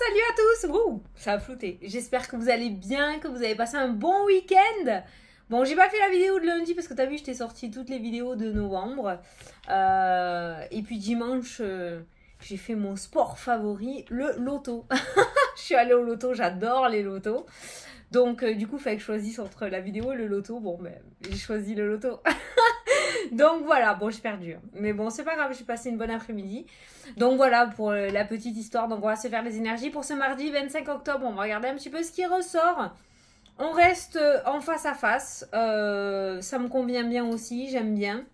salut à tous. Ouh, ça a flouté. J'espère que vous allez bien, que vous avez passé un bon week-end. Bon, j'ai pas fait la vidéo de lundi parce que t'as vu, je t'ai sorti toutes les vidéos de novembre. Et puis dimanche, j'ai fait mon sport favori, le loto. Je suis allée au loto, j'adore les lotos. Donc du coup, il fallait que je choisisse entre la vidéo et le loto. Bon, ben, j'ai choisi le loto. Donc voilà, bon, j'ai perdu. Mais bon, c'est pas grave, j'ai passé une bonne après-midi. Donc voilà pour la petite histoire. Donc on va se faire les énergies pour ce mardi 25 octobre. On va regarder un petit peu ce qui ressort. On reste en face à face. Ça me convient bien aussi, j'aime bien.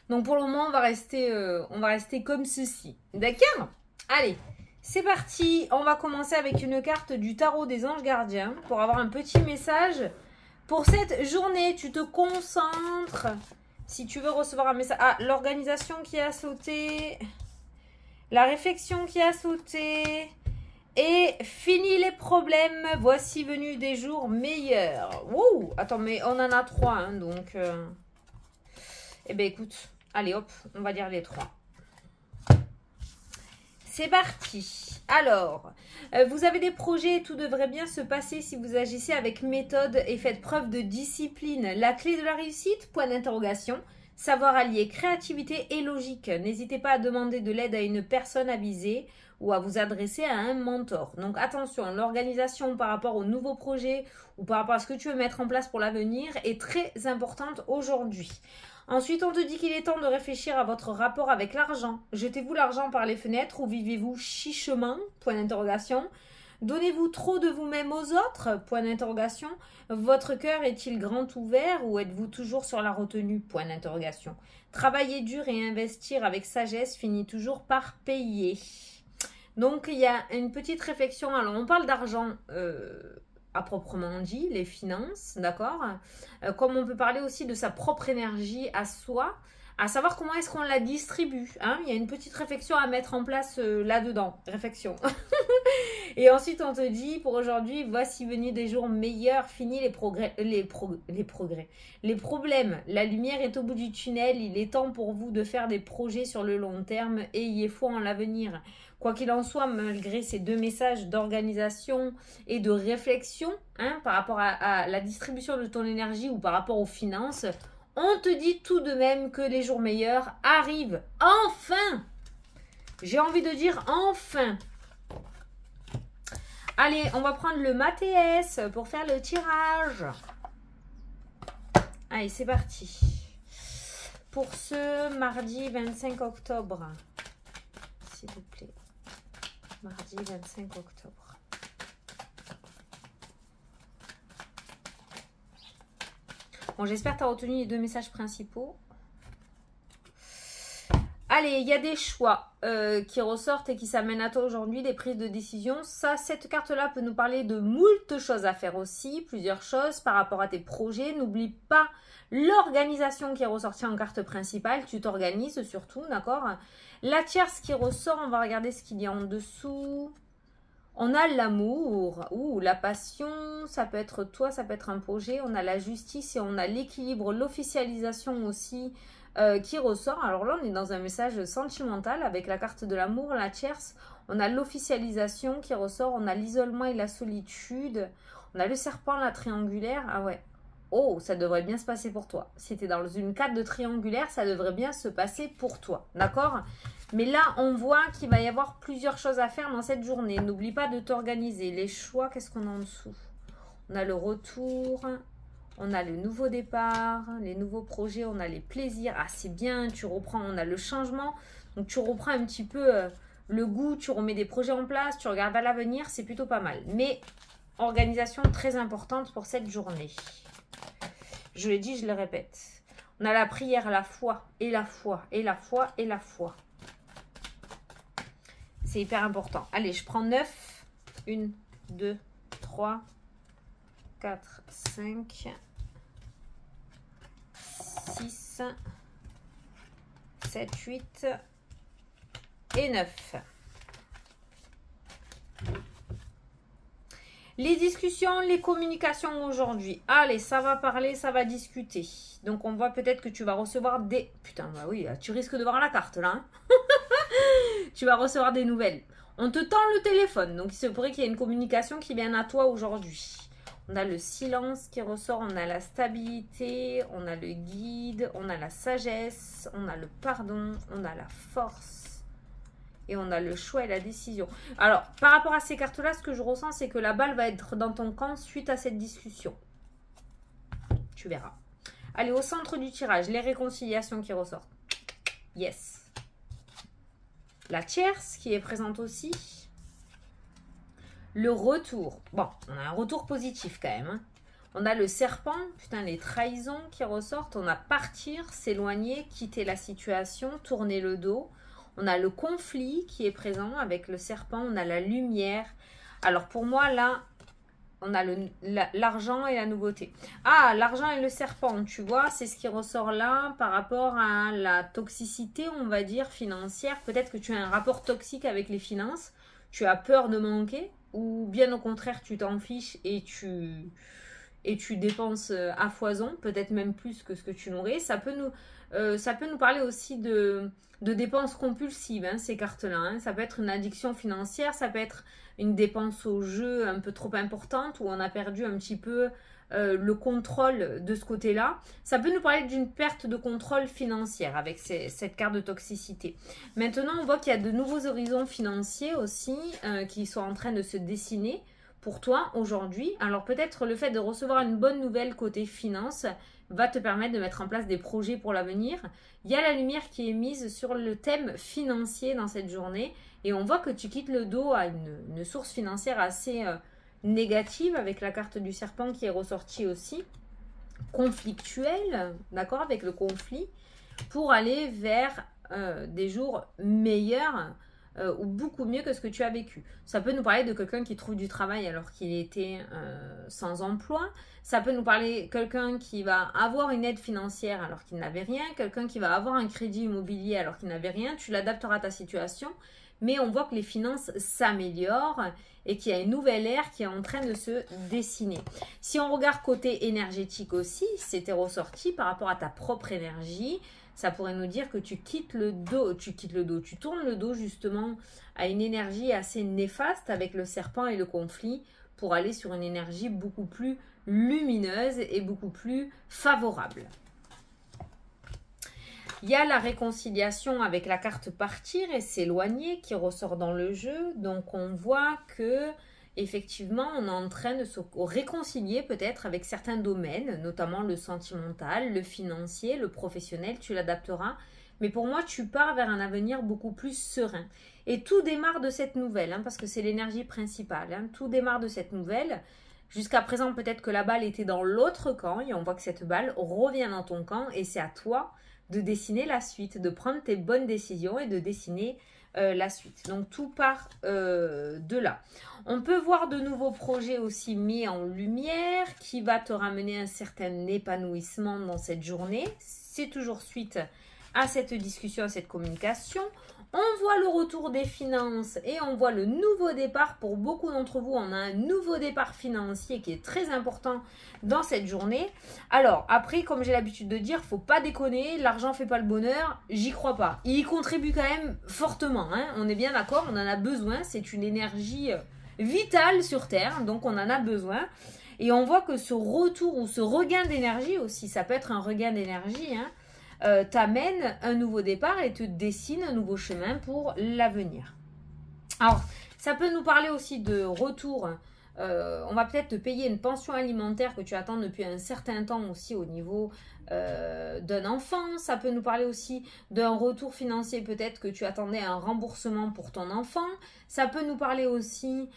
Donc pour le moment, on va rester comme ceci. D'accord? Allez, c'est parti. On va commencer avec une carte du tarot des anges gardiens pour avoir un petit message. Pour cette journée, tu te concentres. Si tu veux recevoir un message... Ah, l'organisation qui a sauté. La réflexion qui a sauté. Et fini les problèmes. Voici venu des jours meilleurs. Wouh! Attends, mais on en a 3, hein, donc... Eh bien, écoute. Allez, hop, on va dire les 3. C'est parti. Alors, vous avez des projets et tout devrait bien se passer si vous agissez avec méthode et faites preuve de discipline. La clé de la réussite, point d'interrogation. Savoir allier créativité et logique. N'hésitez pas à demander de l'aide à une personne avisée ou à vous adresser à un mentor. Donc attention, l'organisation par rapport aux nouveaux projets ou par rapport à ce que tu veux mettre en place pour l'avenir est très importante aujourd'hui. Ensuite, on te dit qu'il est temps de réfléchir à votre rapport avec l'argent. Jetez-vous l'argent par les fenêtres ou vivez-vous chichement? Point d'interrogation. Donnez-vous trop de vous-même aux autres? Point d'interrogation. Votre cœur est-il grand ouvert ou êtes-vous toujours sur la retenue? Point d'interrogation. Travailler dur et investir avec sagesse finit toujours par payer. Donc, il y a une petite réflexion. Alors, on parle d'argent à proprement dit, les finances, d'accord, comme on peut parler aussi de sa propre énergie à soi, à savoir comment est-ce qu'on la distribue. Hein. Il y a une petite réflexion à mettre en place là-dedans. Réflexion. Et ensuite, on te dit, pour aujourd'hui, voici venus des jours meilleurs, fini les problèmes. La lumière est au bout du tunnel. Il est temps pour vous de faire des projets sur le long terme et ayez foi en l'avenir. Quoi qu'il en soit, malgré ces deux messages d'organisation et de réflexion, hein, par rapport à la distribution de ton énergie ou par rapport aux finances, on te dit tout de même que les jours meilleurs arrivent. Enfin! J'ai envie de dire enfin. Allez, on va prendre le Mathias pour faire le tirage. Allez, c'est parti. Pour ce mardi 25 octobre, s'il vous plaît. Mardi 25 octobre. Bon, j'espère que tu as retenu les deux messages principaux. Allez, il y a des choix qui ressortent et qui s'amènent à toi aujourd'hui, des prises de décision. Ça, cette carte-là peut nous parler de moult choses à faire aussi, plusieurs choses par rapport à tes projets. N'oublie pas l'organisation qui est ressortie en carte principale. Tu t'organises surtout, d'accord? La tierce qui ressort, on va regarder ce qu'il y a en dessous. On a l'amour, ou la passion, ça peut être toi, ça peut être un projet. On a la justice et on a l'équilibre, l'officialisation aussi qui ressort. Alors là, on est dans un message sentimental avec la carte de l'amour, la tierce. On a l'officialisation qui ressort, on a l'isolement et la solitude. On a le serpent, la triangulaire. Ah ouais. Oh, ça devrait bien se passer pour toi. Si tu es dans une carte de triangulaire, ça devrait bien se passer pour toi. D'accord? Mais là, on voit qu'il va y avoir plusieurs choses à faire dans cette journée. N'oublie pas de t'organiser. Les choix, qu'est-ce qu'on a en dessous? On a le retour, on a le nouveau départ, les nouveaux projets, on a les plaisirs. Ah, c'est bien, tu reprends, on a le changement. Donc, tu reprends un petit peu le goût, tu remets des projets en place, tu regardes à l'avenir, c'est plutôt pas mal. Mais, organisation très importante pour cette journée. Je l'ai dit, je le répète. On a la prière, la foi, et la foi, et la foi, et la foi. C'est hyper important. Allez, je prends 9. 1, 2, 3, 4, 5, 6, 7, 8 et 9. Les discussions, les communications aujourd'hui. Allez, ça va parler, ça va discuter. Donc, on voit peut-être que tu vas recevoir des... Putain, bah oui, tu risques de voir la carte, là. Hein. Tu vas recevoir des nouvelles. On te tend le téléphone, donc il se pourrait qu'il y ait une communication qui vienne à toi aujourd'hui. On a le silence qui ressort, on a la stabilité, on a le guide, on a la sagesse, on a le pardon, on a la force et on a le choix et la décision. Alors, par rapport à ces cartes-là, ce que je ressens, c'est que la balle va être dans ton camp suite à cette discussion. Tu verras. Allez, au centre du tirage, les réconciliations qui ressortent. Yes. La tierce qui est présente aussi. Le retour. Bon, on a un retour positif quand même. Hein. On a le serpent, putain, les trahisons qui ressortent. On a partir, s'éloigner, quitter la situation, tourner le dos. On a le conflit qui est présent avec le serpent. On a la lumière. Alors pour moi, là, on a l'argent et la nouveauté. Ah, l'argent et le serpent, tu vois, c'est ce qui ressort là par rapport à la toxicité, on va dire, financière. Peut-être que tu as un rapport toxique avec les finances. Tu as peur de manquer ou bien au contraire, tu t'en fiches et tu dépenses à foison, peut-être même plus que ce que tu n'aurais. Ça peut nous parler aussi de dépenses compulsives, hein, ces cartes-là. Hein. Ça peut être une addiction financière, ça peut être une dépense au jeu un peu trop importante où on a perdu un petit peu le contrôle de ce côté-là. Ça peut nous parler d'une perte de contrôle financière avec cette carte de toxicité. Maintenant, on voit qu'il y a de nouveaux horizons financiers aussi qui sont en train de se dessiner pour toi aujourd'hui. Alors peut-être le fait de recevoir une bonne nouvelle côté finance va te permettre de mettre en place des projets pour l'avenir. Il y a la lumière qui est mise sur le thème financier dans cette journée et on voit que tu quittes le dos à une source financière assez négative avec la carte du serpent qui est ressortie aussi, conflictuelle, d'accord, avec le conflit, pour aller vers des jours meilleurs ou beaucoup mieux que ce que tu as vécu. Ça peut nous parler de quelqu'un qui trouve du travail alors qu'il était sans emploi. Ça peut nous parler de quelqu'un qui va avoir une aide financière alors qu'il n'avait rien. Quelqu'un qui va avoir un crédit immobilier alors qu'il n'avait rien. Tu l'adapteras à ta situation. Mais on voit que les finances s'améliorent et qu'il y a une nouvelle ère qui est en train de se dessiner. Si on regarde côté énergétique aussi, c'était ressorti par rapport à ta propre énergie. Ça pourrait nous dire que tu quittes le dos, tu tournes le dos justement à une énergie assez néfaste avec le serpent et le conflit pour aller sur une énergie beaucoup plus lumineuse et beaucoup plus favorable. Il y a la réconciliation avec la carte partir et s'éloigner qui ressort dans le jeu. Donc on voit que effectivement, on est en train de se réconcilier peut-être avec certains domaines, notamment le sentimental, le financier, le professionnel, tu l'adapteras. Mais pour moi, tu pars vers un avenir beaucoup plus serein. Et tout démarre de cette nouvelle, hein, parce que c'est l'énergie principale. Hein, tout démarre de cette nouvelle. Jusqu'à présent, peut-être que la balle était dans l'autre camp et on voit que cette balle revient dans ton camp et c'est à toi de dessiner la suite, de prendre tes bonnes décisions et de dessiner la suite. Donc tout part de là. On peut voir de nouveaux projets aussi mis en lumière qui va te ramener un certain épanouissement dans cette journée. C'est toujours suite à cette discussion, à cette communication. On voit le retour des finances et on voit le nouveau départ. Pour beaucoup d'entre vous, on a un nouveau départ financier qui est très important dans cette journée. Alors, après, comme j'ai l'habitude de dire, faut pas déconner, l'argent ne fait pas le bonheur, j'y crois pas. Il y contribue quand même fortement, hein. On est bien d'accord, on en a besoin, c'est une énergie vitale sur Terre, donc on en a besoin. Et on voit que ce retour ou ce regain d'énergie aussi, ça peut être un regain d'énergie, hein, t'amène un nouveau départ et te dessine un nouveau chemin pour l'avenir. Alors, ça peut nous parler aussi de retour. On va peut-être te payer une pension alimentaire que tu attends depuis un certain temps aussi au niveau d'un enfant. Ça peut nous parler aussi d'un retour financier, peut-être que tu attendais un remboursement pour ton enfant. Ça peut nous parler aussi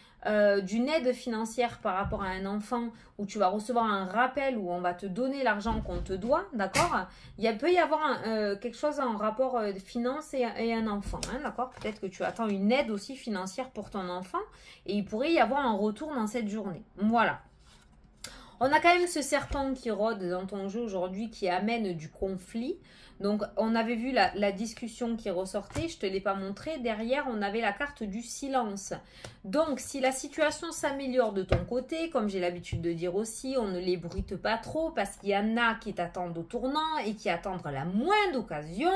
d'une aide financière par rapport à un enfant où tu vas recevoir un rappel où on va te donner l'argent qu'on te doit, d'accord? Il peut y avoir quelque chose en rapport de finance et un enfant, hein, d'accord? Peut-être que tu attends une aide aussi financière pour ton enfant et il pourrait y avoir un retour dans cette journée. Voilà. On a quand même ce serpent qui rôde dans ton jeu aujourd'hui qui amène du conflit. Donc, on avait vu la discussion qui ressortait, je ne te l'ai pas montré. Derrière, on avait la carte du silence. Donc, si la situation s'améliore de ton côté, comme j'ai l'habitude de dire aussi, on ne l'ébruite pas trop parce qu'il y en a qui t'attendent au tournant et qui attendent la moindre occasion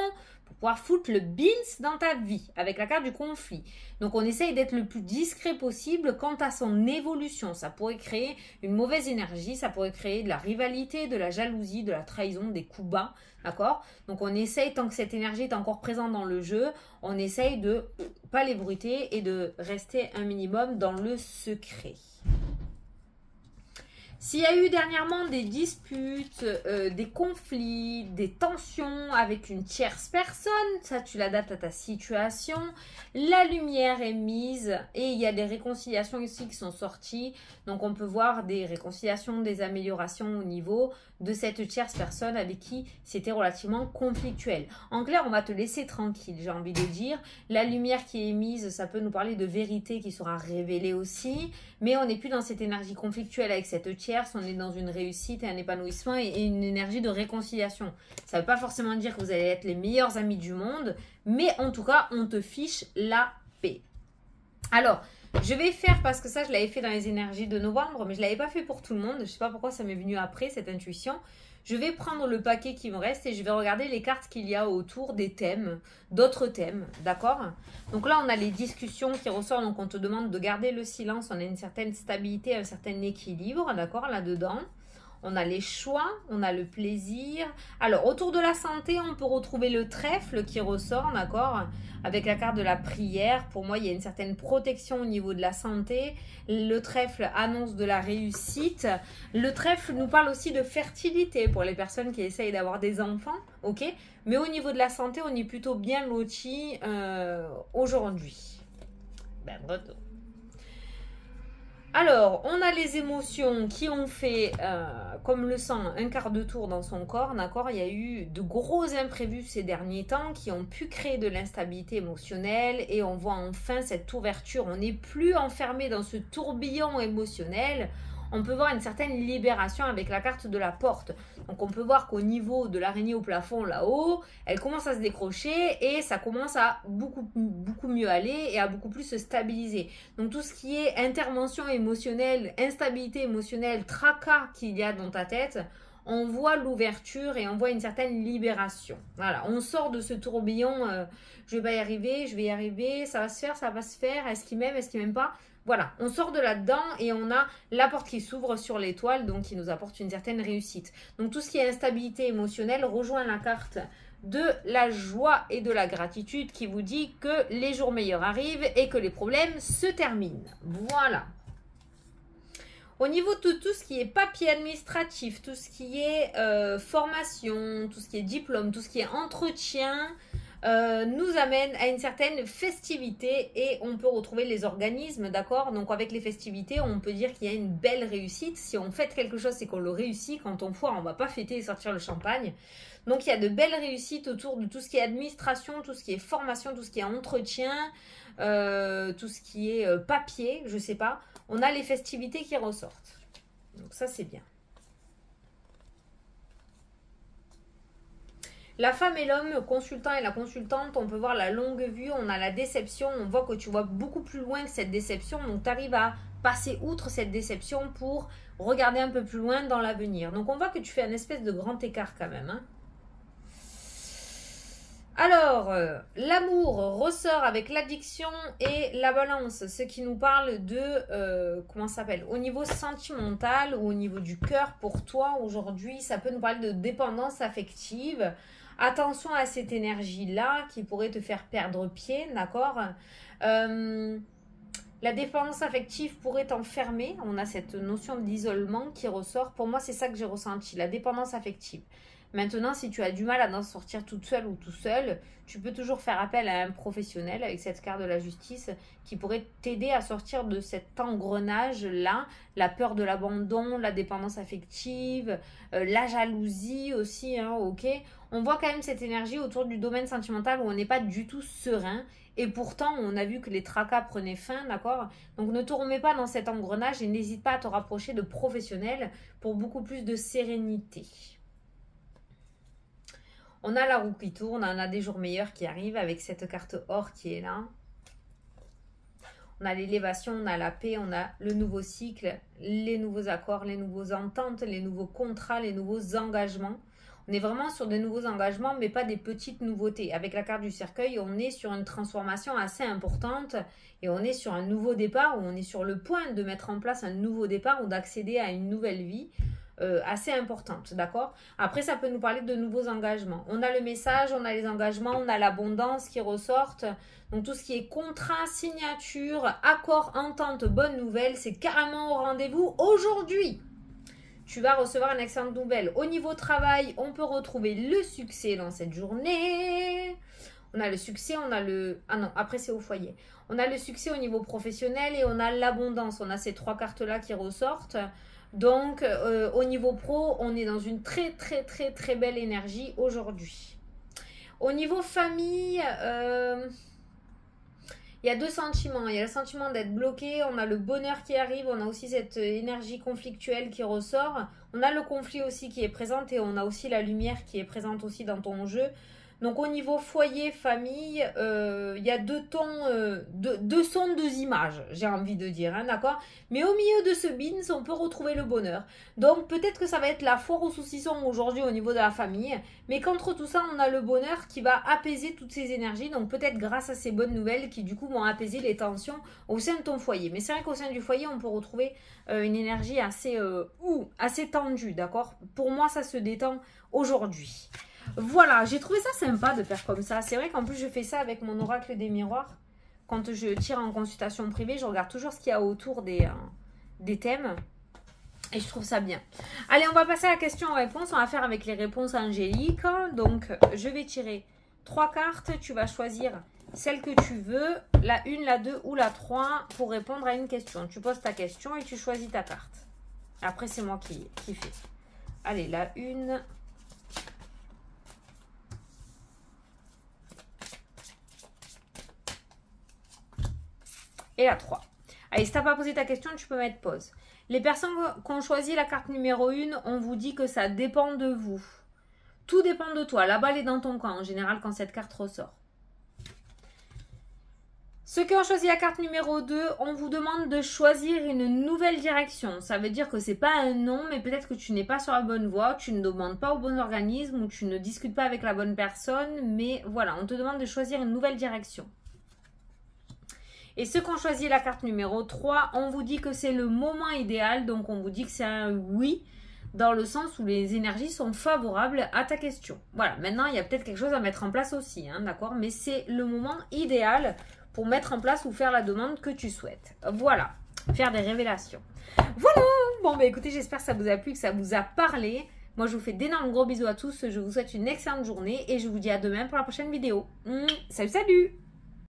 pour pouvoir foutre le beans dans ta vie avec la carte du conflit. Donc on essaye d'être le plus discret possible quant à son évolution. Ça pourrait créer une mauvaise énergie, ça pourrait créer de la rivalité, de la jalousie, de la trahison, des coups bas, d'accord? Donc on essaye, tant que cette énergie est encore présente dans le jeu, on essaye de pas l'ébruiter et de rester un minimum dans le secret. S'il y a eu dernièrement des disputes, des conflits, des tensions avec une tierce personne, ça tu l'adaptes à ta situation, la lumière est mise et il y a des réconciliations ici qui sont sorties. Donc on peut voir des réconciliations, des améliorations au niveau de cette tierce personne avec qui c'était relativement conflictuel. En clair, on va te laisser tranquille, j'ai envie de dire. La lumière qui est mise, ça peut nous parler de vérité qui sera révélée aussi, mais on n'est plus dans cette énergie conflictuelle avec cette tierce, on est dans une réussite et un épanouissement et une énergie de réconciliation. Ça ne veut pas forcément dire que vous allez être les meilleurs amis du monde, mais en tout cas, on te fiche la paix. Alors, je vais faire, parce que ça, je l'avais fait dans les énergies de novembre, mais je ne l'avais pas fait pour tout le monde. Je ne sais pas pourquoi ça m'est venu après, cette intuition. Je vais prendre le paquet qui me reste et je vais regarder les cartes qu'il y a autour des thèmes, d'autres thèmes, d'accord? Donc là, on a les discussions qui ressortent, donc on te demande de garder le silence, on a une certaine stabilité, un certain équilibre, d'accord, là-dedans. On a les choix, on a le plaisir. Alors, autour de la santé, on peut retrouver le trèfle qui ressort, d'accord? Avec la carte de la prière. Pour moi, il y a une certaine protection au niveau de la santé. Le trèfle annonce de la réussite. Le trèfle nous parle aussi de fertilité pour les personnes qui essayent d'avoir des enfants, ok? Mais au niveau de la santé, on est plutôt bien lotis aujourd'hui. Ben, bravo. Alors, on a les émotions qui ont fait, comme le sang, un quart de tour dans son corps, d'accord? Il y a eu de gros imprévus ces derniers temps qui ont pu créer de l'instabilité émotionnelle et on voit enfin cette ouverture. On n'est plus enfermé dans ce tourbillon émotionnel. On peut voir une certaine libération avec la carte de la porte. Donc on peut voir qu'au niveau de l'araignée au plafond là-haut, elle commence à se décrocher et ça commence à beaucoup mieux aller et à beaucoup plus se stabiliser. Donc tout ce qui est intervention émotionnelle, instabilité émotionnelle, tracas qu'il y a dans ta tête, on voit l'ouverture et on voit une certaine libération. Voilà, on sort de ce tourbillon, je vais pas y arriver, je vais y arriver, ça va se faire, ça va se faire, est-ce qu'il m'aime, est-ce qu'il m'aime pas? Voilà, on sort de là-dedans et on a la porte qui s'ouvre sur l'étoile, donc qui nous apporte une certaine réussite. Donc tout ce qui est instabilité émotionnelle rejoint la carte de la joie et de la gratitude qui vous dit que les jours meilleurs arrivent et que les problèmes se terminent. Voilà. Au niveau de tout ce qui est papier administratif, tout ce qui est formation, tout ce qui est diplôme, tout ce qui est entretien, nous amène à une certaine festivité et on peut retrouver les organismes, d'accord? Donc avec les festivités, on peut dire qu'il y a une belle réussite. Si on fête quelque chose, c'est qu'on le réussit. Quand on foire, on ne va pas fêter et sortir le champagne. Donc il y a de belles réussites autour de tout ce qui est administration, tout ce qui est formation, tout ce qui est entretien, tout ce qui est papier, je sais pas. On a les festivités qui ressortent. Donc ça, c'est bien. La femme et l'homme, le consultant et la consultante, on peut voir la longue vue, on a la déception, on voit que tu vois beaucoup plus loin que cette déception, donc tu arrives à passer outre cette déception pour regarder un peu plus loin dans l'avenir. Donc on voit que tu fais un espèce de grand écart quand même, hein. Alors, l'amour ressort avec l'addiction et la balance, ce qui nous parle de, comment ça s'appelle, au niveau sentimental ou au niveau du cœur pour toi aujourd'hui, ça peut nous parler de dépendance affective. Attention à cette énergie-là qui pourrait te faire perdre pied, d'accord? La dépendance affective pourrait t'enfermer. On a cette notion d'isolement qui ressort. Pour moi, c'est ça que j'ai ressenti, la dépendance affective. Maintenant, si tu as du mal à en sortir toute seule ou tout seul, tu peux toujours faire appel à un professionnel avec cette carte de la justice qui pourrait t'aider à sortir de cet engrenage-là, la peur de l'abandon, la dépendance affective, la jalousie aussi, hein, ok? On voit quand même cette énergie autour du domaine sentimental où on n'est pas du tout serein et pourtant on a vu que les tracas prenaient fin, d'accord? Donc ne te remets pas dans cet engrenage et n'hésite pas à te rapprocher de professionnels pour beaucoup plus de sérénité. On a la roue qui tourne, on a des jours meilleurs qui arrivent avec cette carte or qui est là. On a l'élévation, on a la paix, on a le nouveau cycle, les nouveaux accords, les nouveaux ententes, les nouveaux contrats, les nouveaux engagements. On est vraiment sur des nouveaux engagements, mais pas des petites nouveautés. Avec la carte du cercueil, on est sur une transformation assez importante et on est sur un nouveau départ, où on est sur le point de mettre en place un nouveau départ ou d'accéder à une nouvelle vie assez importante, d'accord? Après, ça peut nous parler de nouveaux engagements. On a le message, on a les engagements, on a l'abondance qui ressortent. Donc, tout ce qui est contrat, signature, accord, entente, bonne nouvelle, c'est carrément au rendez-vous aujourd'hui. Tu vas recevoir une excellente nouvelle. Au niveau travail, on peut retrouver le succès dans cette journée. On a le succès, on a le... Ah non, après c'est au foyer. On a le succès au niveau professionnel et on a l'abondance. On a ces 3 cartes-là qui ressortent. Donc, au niveau pro, on est dans une très, très, très, très belle énergie aujourd'hui. Au niveau famille... il y a 2 sentiments. Il y a le sentiment d'être bloqué, on a le bonheur qui arrive, on a aussi cette énergie conflictuelle qui ressort. On a le conflit aussi qui est présent et on a aussi la lumière qui est présente aussi dans ton jeu. Donc au niveau foyer, famille, il y a 2 tons, 2 sons, 2 images, j'ai envie de dire, hein, d'accord? Mais au milieu de ce bins, on peut retrouver le bonheur. Donc peut-être que ça va être la foire aux saucissons aujourd'hui au niveau de la famille, mais qu'entre tout ça, on a le bonheur qui va apaiser toutes ces énergies. Donc peut-être grâce à ces bonnes nouvelles qui du coup vont apaiser les tensions au sein de ton foyer. Mais c'est vrai qu'au sein du foyer, on peut retrouver une énergie assez tendue, d'accord? Pour moi, ça se détend aujourd'hui. Voilà, j'ai trouvé ça sympa de faire comme ça. C'est vrai qu'en plus, je fais ça avec mon oracle des miroirs. Quand je tire en consultation privée, je regarde toujours ce qu'il y a autour des thèmes. Et je trouve ça bien. Allez, on va passer à la question-réponse. On va faire avec les réponses angéliques. Donc, je vais tirer 3 cartes. Tu vas choisir celle que tu veux. La 1, la 2 ou la 3 pour répondre à une question. Tu poses ta question et tu choisis ta carte. Après, c'est moi qui fais. Allez, la 1... et la 3. Allez, si tu n'as pas posé ta question, tu peux mettre pause. Les personnes qui ont choisi la carte numéro 1, on vous dit que ça dépend de vous. Tout dépend de toi. La balle est dans ton camp, en général, quand cette carte ressort. Ceux qui ont choisi la carte numéro 2, on vous demande de choisir une nouvelle direction. Ça veut dire que ce n'est pas un non, mais peut-être que tu n'es pas sur la bonne voie, tu ne demandes pas au bon organisme ou tu ne discutes pas avec la bonne personne. Mais voilà, on te demande de choisir une nouvelle direction. Et ceux qui ont choisi la carte numéro 3, on vous dit que c'est le moment idéal. Donc, on vous dit que c'est un oui, dans le sens où les énergies sont favorables à ta question. Voilà, maintenant, il y a peut-être quelque chose à mettre en place aussi, hein, d'accord? Mais c'est le moment idéal pour mettre en place ou faire la demande que tu souhaites. Voilà, faire des révélations. Voilà, bon, bah écoutez, j'espère que ça vous a plu, que ça vous a parlé. Moi, je vous fais d'énormes gros bisous à tous. Je vous souhaite une excellente journée et je vous dis à demain pour la prochaine vidéo. Salut, salut!